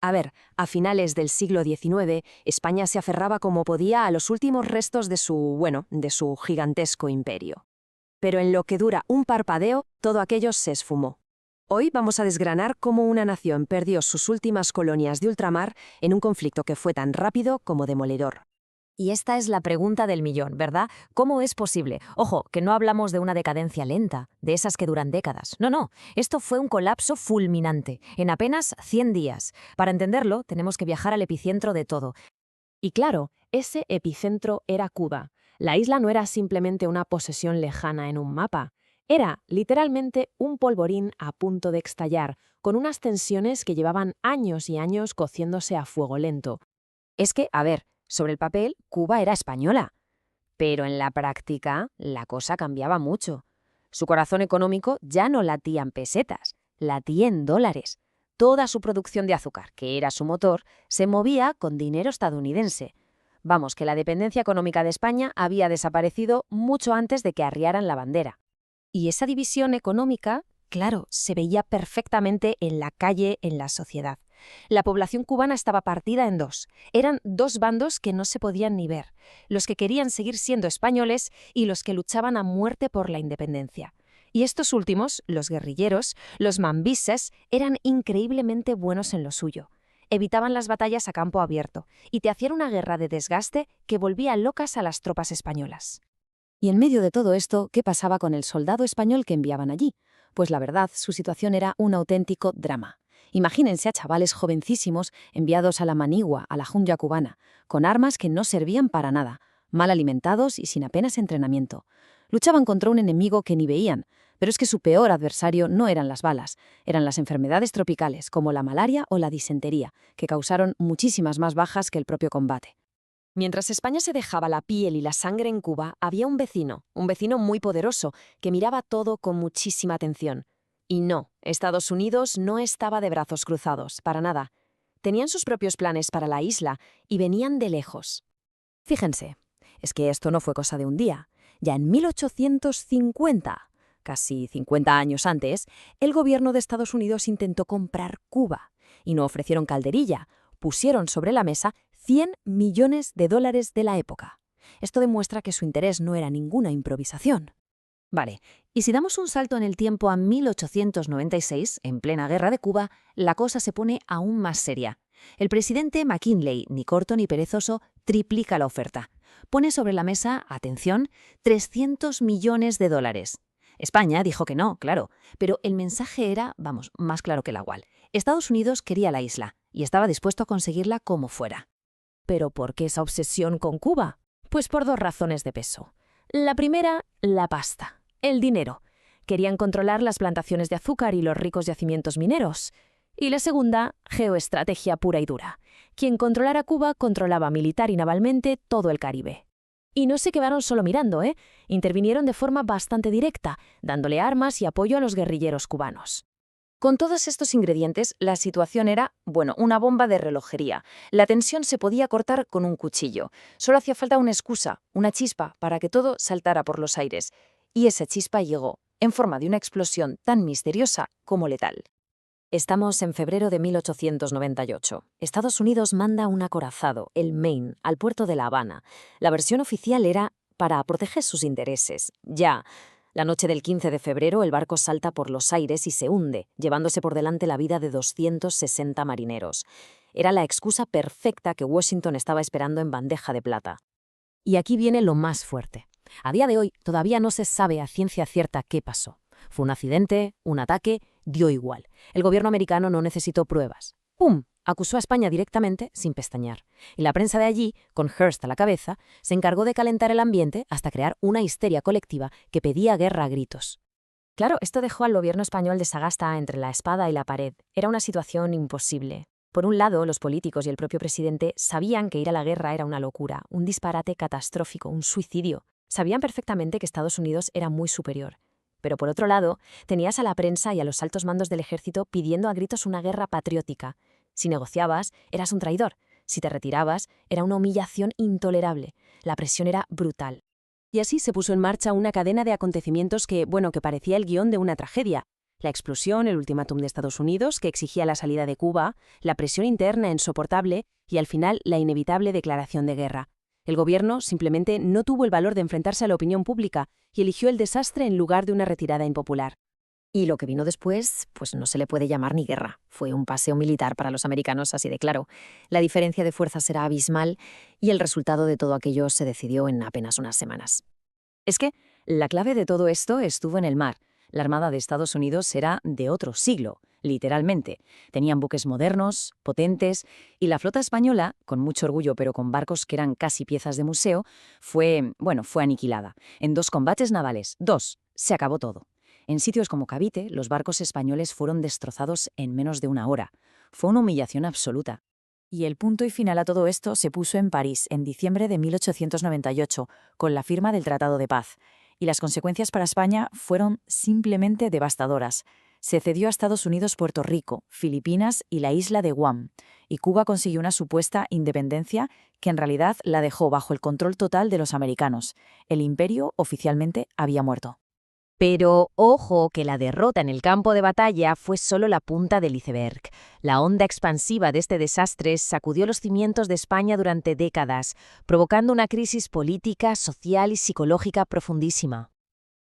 A ver, a finales del siglo XIX, España se aferraba como podía a los últimos restos de su gigantesco imperio. Pero en lo que dura un parpadeo, todo aquello se esfumó. Hoy vamos a desgranar cómo una nación perdió sus últimas colonias de ultramar en un conflicto que fue tan rápido como demoledor. Y esta es la pregunta del millón, ¿verdad? ¿Cómo es posible? Ojo, que no hablamos de una decadencia lenta, de esas que duran décadas. No, esto fue un colapso fulminante, en apenas 100 días. Para entenderlo, tenemos que viajar al epicentro de todo. Y claro, ese epicentro era Cuba. La isla no era simplemente una posesión lejana en un mapa. Era, literalmente, un polvorín a punto de estallar, con unas tensiones que llevaban años y años cociéndose a fuego lento. Es que, a ver, sobre el papel, Cuba era española. Pero en la práctica, la cosa cambiaba mucho. Su corazón económico ya no latía en pesetas, latía en dólares. Toda su producción de azúcar, que era su motor, se movía con dinero estadounidense. Vamos, que la dependencia económica de España había desaparecido mucho antes de que arriaran la bandera. Y esa división económica, claro, se veía perfectamente en la calle, en la sociedad. La población cubana estaba partida en dos. Eran dos bandos que no se podían ni ver, los que querían seguir siendo españoles y los que luchaban a muerte por la independencia. Y estos últimos, los guerrilleros, los mambises, eran increíblemente buenos en lo suyo. Evitaban las batallas a campo abierto y te hacían una guerra de desgaste que volvía locas a las tropas españolas. Y en medio de todo esto, ¿qué pasaba con el soldado español que enviaban allí? Pues la verdad, su situación era un auténtico drama. Imagínense a chavales jovencísimos enviados a la manigua, a la jungla cubana, con armas que no servían para nada, mal alimentados y sin apenas entrenamiento. Luchaban contra un enemigo que ni veían, pero es que su peor adversario no eran las balas, eran las enfermedades tropicales como la malaria o la disentería, que causaron muchísimas más bajas que el propio combate. Mientras España se dejaba la piel y la sangre en Cuba, había un vecino muy poderoso, que miraba todo con muchísima atención. Y no, Estados Unidos no estaba de brazos cruzados, para nada. Tenían sus propios planes para la isla y venían de lejos. Fíjense, es que esto no fue cosa de un día. Ya en 1850, casi 50 años antes, el gobierno de Estados Unidos intentó comprar Cuba. Y no ofrecieron calderilla, pusieron sobre la mesa $100 millones de la época. Esto demuestra que su interés no era ninguna improvisación. Vale, y si damos un salto en el tiempo a 1896, en plena guerra de Cuba, la cosa se pone aún más seria. El presidente McKinley, ni corto ni perezoso, triplica la oferta. Pone sobre la mesa, atención, $300 millones. España dijo que no, claro, pero el mensaje era, vamos, más claro que el agua. Estados Unidos quería la isla y estaba dispuesto a conseguirla como fuera. ¿Pero por qué esa obsesión con Cuba? Pues por dos razones de peso. La primera, la pasta, el dinero. Querían controlar las plantaciones de azúcar y los ricos yacimientos mineros. Y la segunda, geoestrategia pura y dura. Quien controlara Cuba controlaba militar y navalmente todo el Caribe. Y no se quedaron solo mirando, ¿eh? Intervinieron de forma bastante directa, dándole armas y apoyo a los guerrilleros cubanos. Con todos estos ingredientes, la situación era, una bomba de relojería. La tensión se podía cortar con un cuchillo. Solo hacía falta una excusa, una chispa, para que todo saltara por los aires. Y esa chispa llegó, en forma de una explosión tan misteriosa como letal. Estamos en febrero de 1898. Estados Unidos manda un acorazado, el Maine, al puerto de La Habana. La versión oficial era para proteger sus intereses. Ya. La noche del 15 de febrero, el barco salta por los aires y se hunde, llevándose por delante la vida de 260 marineros. Era la excusa perfecta que Washington estaba esperando en bandeja de plata. Y aquí viene lo más fuerte. A día de hoy, todavía no se sabe a ciencia cierta qué pasó. ¿Fue un accidente? ¿Un ataque? Dio igual. El gobierno americano no necesitó pruebas. ¡Pum! Acusó a España directamente, sin pestañear. Y la prensa de allí, con Hearst a la cabeza, se encargó de calentar el ambiente hasta crear una histeria colectiva que pedía guerra a gritos. Claro, esto dejó al gobierno español de Sagasta entre la espada y la pared. Era una situación imposible. Por un lado, los políticos y el propio presidente sabían que ir a la guerra era una locura, un disparate catastrófico, un suicidio. Sabían perfectamente que Estados Unidos era muy superior. Pero por otro lado, tenías a la prensa y a los altos mandos del ejército pidiendo a gritos una guerra patriótica. Si negociabas, eras un traidor. Si te retirabas, era una humillación intolerable. La presión era brutal. Y así se puso en marcha una cadena de acontecimientos que parecía el guión de una tragedia. La explosión, el ultimátum de Estados Unidos, que exigía la salida de Cuba, la presión interna insoportable y, al final, la inevitable declaración de guerra. El gobierno simplemente no tuvo el valor de enfrentarse a la opinión pública y eligió el desastre en lugar de una retirada impopular. Y lo que vino después, pues no se le puede llamar ni guerra. Fue un paseo militar para los americanos, así de claro. La diferencia de fuerzas era abismal y el resultado de todo aquello se decidió en apenas unas semanas. Es que la clave de todo esto estuvo en el mar. La Armada de Estados Unidos era de otro siglo, literalmente. Tenían buques modernos, potentes, y la flota española, con mucho orgullo pero con barcos que eran casi piezas de museo, fue aniquilada. En 2 combates navales, 2, se acabó todo. En sitios como Cavite, los barcos españoles fueron destrozados en menos de 1 hora. Fue una humillación absoluta. Y el punto y final a todo esto se puso en París en diciembre de 1898, con la firma del Tratado de Paz. Y las consecuencias para España fueron simplemente devastadoras. Se cedió a Estados Unidos Puerto Rico, Filipinas y la isla de Guam. Y Cuba consiguió una supuesta independencia que en realidad la dejó bajo el control total de los americanos. El imperio oficialmente había muerto. Pero ojo que la derrota en el campo de batalla fue solo la punta del iceberg. La onda expansiva de este desastre sacudió los cimientos de España durante décadas, provocando una crisis política, social y psicológica profundísima.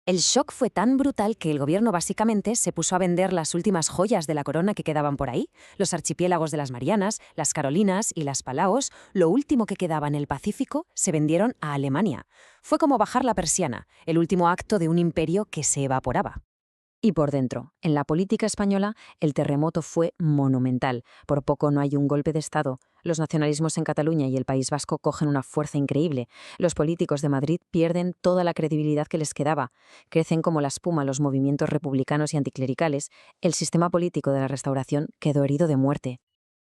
El shock fue tan brutal que el gobierno básicamente se puso a vender las últimas joyas de la corona que quedaban por ahí, los archipiélagos de las Marianas, las Carolinas y las Palaos, lo último que quedaba en el Pacífico, se vendieron a Alemania. Fue como bajar la persiana, el último acto de un imperio que se evaporaba. Y por dentro, en la política española, el terremoto fue monumental. Por poco no hay un golpe de Estado. Los nacionalismos en Cataluña y el País Vasco cogen una fuerza increíble. Los políticos de Madrid pierden toda la credibilidad que les quedaba. Crecen como la espuma los movimientos republicanos y anticlericales. El sistema político de la Restauración quedó herido de muerte.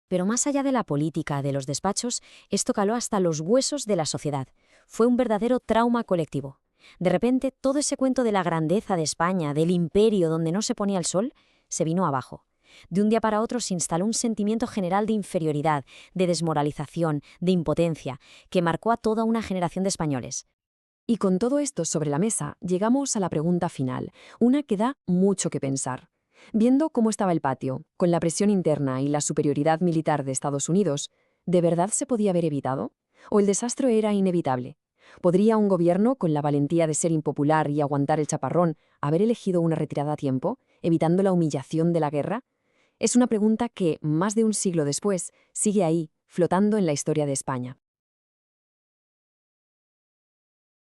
Pero más allá de la política, de los despachos, esto caló hasta los huesos de la sociedad. Fue un verdadero trauma colectivo. De repente, todo ese cuento de la grandeza de España, del imperio donde no se ponía el sol, se vino abajo. De un día para otro se instaló un sentimiento general de inferioridad, de desmoralización, de impotencia, que marcó a toda una generación de españoles. Y con todo esto sobre la mesa, llegamos a la pregunta final, una que da mucho que pensar. Viendo cómo estaba el patio, con la presión interna y la superioridad militar de Estados Unidos, ¿de verdad se podía haber evitado? ¿O el desastre era inevitable? ¿Podría un gobierno, con la valentía de ser impopular y aguantar el chaparrón, haber elegido una retirada a tiempo, evitando la humillación de la guerra? Es una pregunta que, más de un siglo después, sigue ahí, flotando en la historia de España.